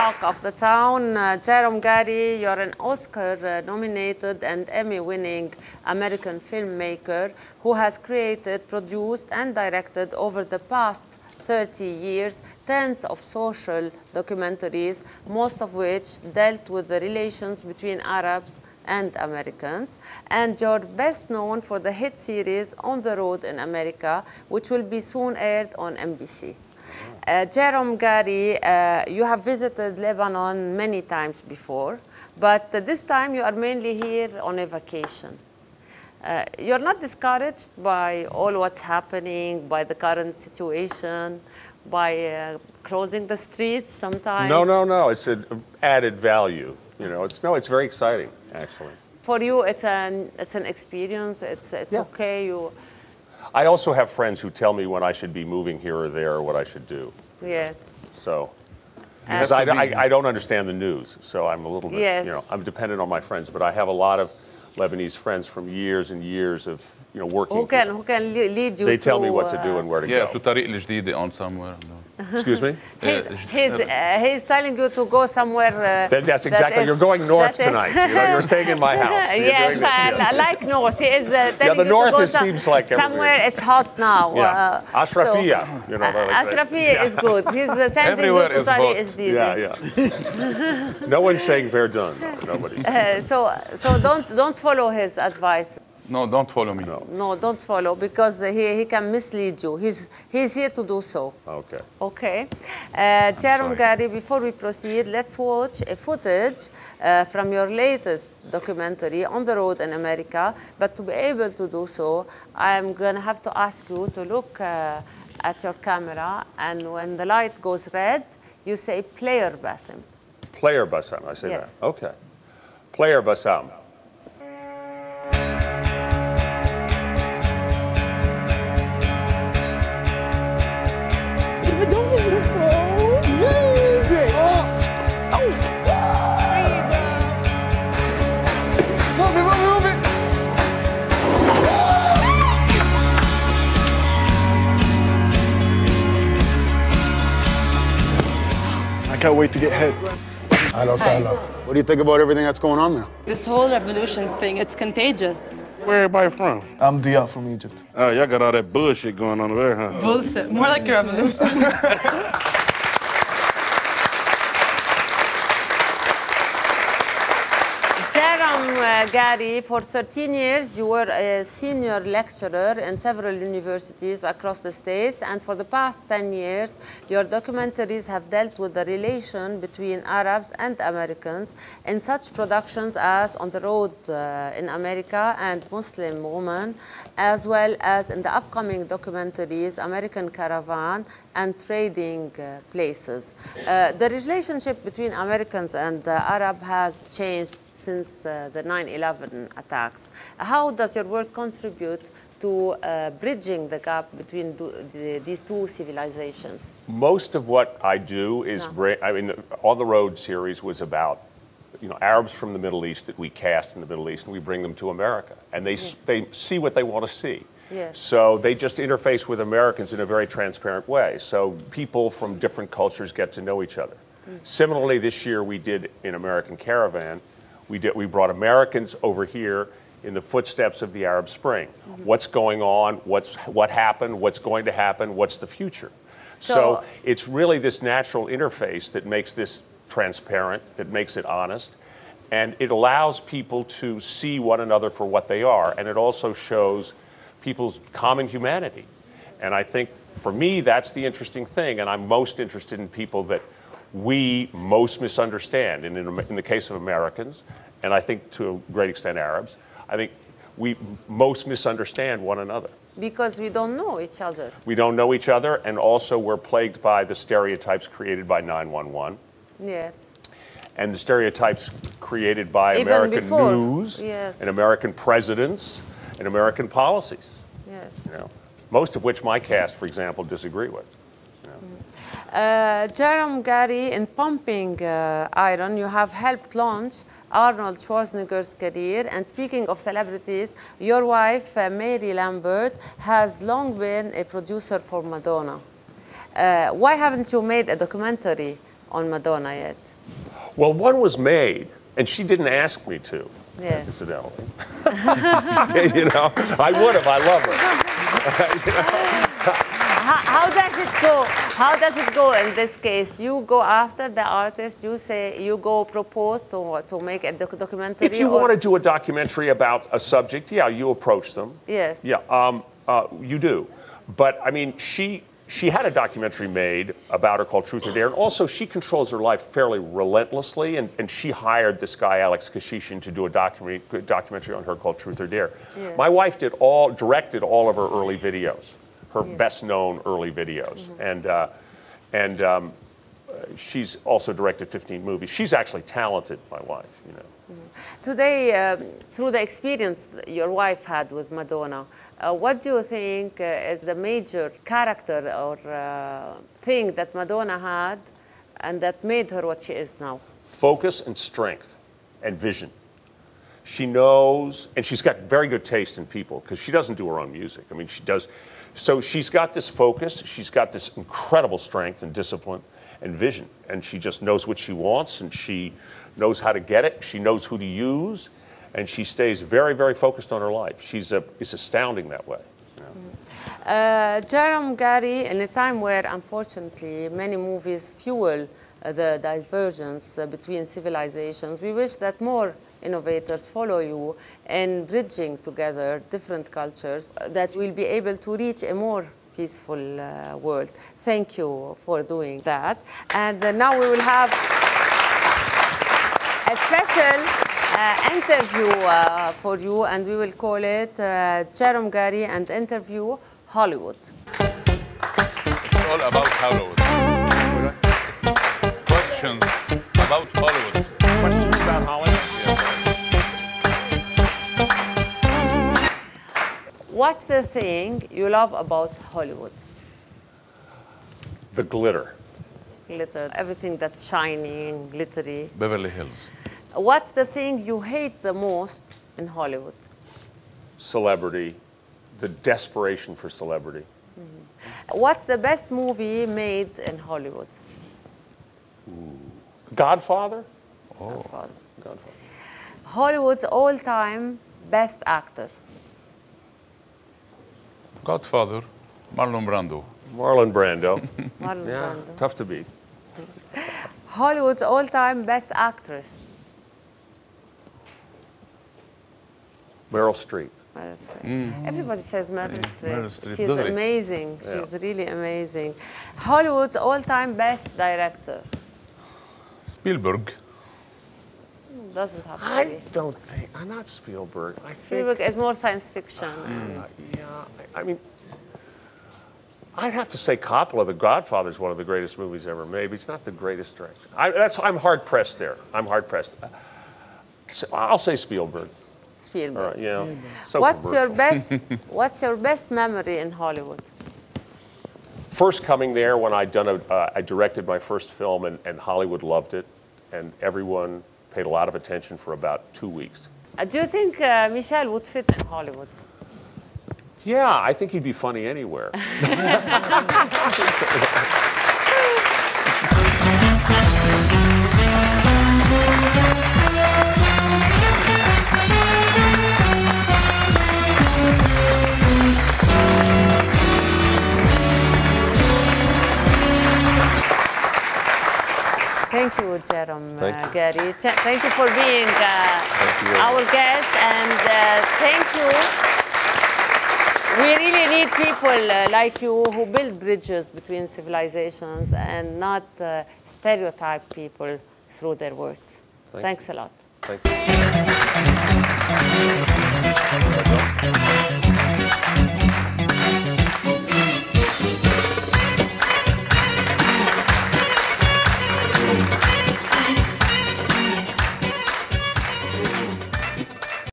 talk of the town. Jerome Gary, you're an Oscar-nominated and Emmy-winning American filmmaker who has created, produced, and directed over the past 30 years tens of social documentaries, most of which dealt with the relations between Arabs and Americans. And you're best known for the hit series On the Road in America, which will be soon aired on NBC. Jerome Gary, you have visited Lebanon many times before, but this time you are mainly here on a vacation. You're not discouraged by all what's happening, by the current situation, by closing the streets sometimes? No. It's an added value. You know, it's very exciting, actually. For you, it's an experience. It's okay. I also have friends who tell me when I should be moving here or there or what I should do. Yes. So, because I don't understand the news, so I'm a little bit, I'm dependent on my friends, but I have a lot of Lebanese friends from years and years of, working. Who can lead you? They tell me what to do and where to go. Yeah, to طريق الجديد on somewhere. Excuse me? He's telling you to go somewhere. That's exactly. You're going north tonight. You're staying in my house. Yes, I like north. He is telling the north you to go seems like somewhere. It's hot now. Yeah. Ashrafia. Ashrafia is good. He's sending you to طريق الجديد. Yeah. No one's saying Verdun. Nobody's. So don't follow his advice. No, don't follow me. No, don't follow, because he can mislead you. He's here to do so. Okay. Okay. Jerome Gary, before we proceed, let's watch a footage from your latest documentary, On the Road in America. But to be able to do so, I'm going to have to ask you to look at your camera, and when the light goes red, you say Player Bassem. Player Bassem, I say yes. that. Okay. Player Bassem. I can't wait to get hit. Hello, Sahla. What do you think about everything that's going on there? This whole revolutions thing, it's contagious. Where everybody from? I'm Dia from Egypt. Oh, y'all got all that bullshit going on over there, huh? Bullshit. More like a revolution. Gary, for 13 years, you were a senior lecturer in several universities across the States, and for the past 10 years, your documentaries have dealt with the relation between Arabs and Americans in such productions as On the Road in America and Muslim Woman, as well as in the upcoming documentaries American Caravan and Trading Places. The relationship between Americans and Arab has changed since the 9/11 attacks. How does your work contribute to bridging the gap between these two civilizations? Most of what I do is On the Road series was about Arabs from the Middle East that we cast in the Middle East, and we bring them to America, and they see what they want to see. Yes. So they just interface with Americans in a very transparent way. So people from different cultures get to know each other. Similarly, this year we did in American Caravan. We brought Americans over here in the footsteps of the Arab Spring. What's going on? What happened? What's going to happen? What's the future? So it's really this natural interface that makes this transparent, that makes it honest, and it allows people to see one another for what they are, and it also shows people's common humanity. And I think for me that's the interesting thing, and I'm most interested in people that we most misunderstand. And in the case of Americans, and I think to a great extent Arabs, I think we most misunderstand one another. Because we don't know each other. We don't know each other, and also we're plagued by the stereotypes created by 9/11. Yes. And the stereotypes created by Even American before. news, yes. and American presidents, and American policies. Yes. Most of which my cast, for example, disagree with. Jerome Gary, in Pumping Iron, you have helped launch Arnold Schwarzenegger's career. And speaking of celebrities, your wife, Mary Lambert, has long been a producer for Madonna. Why haven't you made a documentary on Madonna yet? Well, one was made, and she didn't ask me to. Yes. Incidentally. You know, I would have. I love her. How does it go? How does it go in this case? You go after the artist. You say you go propose to make a documentary. If you want to do a documentary about a subject, yeah, you approach them. Yes. Yeah, you do. But I mean, she had a documentary made about her called Truth or Dare, and also she controls her life fairly relentlessly, and she hired this guy, Alex Kashishian, to do a documentary on her called Truth or Dare. Yeah. My wife directed all of her early videos, her best-known early videos, and she's also directed 15 movies. She's actually talented, my wife, you know. Today, through the experience your wife had with Madonna, what do you think is the major character or thing that Madonna had and that made her what she is now? Focus and strength and vision. She knows, and she's got very good taste in people because she doesn't do her own music. I mean, she does. So she's got this focus, she's got this incredible strength and discipline and vision, and she just knows what she wants, and she knows how to get it, she knows who to use, and she stays very, very focused on her life. It's astounding that way. You know? Jerome Gary, in a time where, unfortunately, many movies fuel the divergence between civilizations, we wish that more innovators follow you in bridging together different cultures, that we'll be able to reach a more peaceful world. Thank you for doing that. And now we will have a special interview for you, and we will call it Jerome Gary and Interview Hollywood. It's all about Hollywood. Questions about Hollywood. Questions about Hollywood? What's the thing you love about Hollywood? The glitter. Glitter, everything that's shining, glittery. Beverly Hills. What's the thing you hate the most in Hollywood? Celebrity, the desperation for celebrity. What's the best movie made in Hollywood? Godfather? Godfather. Godfather. Hollywood's all-time best actor. Godfather, Marlon Brando. Marlon Brando. Marlon Yeah, Brando. tough to beat. Hollywood's all-time best actress. Meryl Streep. Meryl Streep. Everybody says Meryl Streep. Meryl Streep, She's really. amazing. Yeah. She's really amazing. Hollywood's all-time best director. Spielberg. Doesn't have to I be. don't think, I'm not Spielberg. I think, Spielberg is more science fiction. yeah, I mean, I'd have to say Coppola, The Godfather, is one of the greatest movies ever made, but he's not the greatest director. I'm hard-pressed there. I'm hard-pressed. So I'll say Spielberg. Spielberg. All right, yeah. So What's your controversial. What's your best memory in Hollywood? First coming there when I directed my first film, and Hollywood loved it, and everyone paid a lot of attention for about 2 weeks. Do you think Michel would fit in Hollywood? Yeah, I think he'd be funny anywhere. Thank you, Jerome Thank you. Gary. Thank you for being our guest, and thank you. We really need people like you who build bridges between civilizations and not stereotype people through their words. Thanks a lot. Thank you.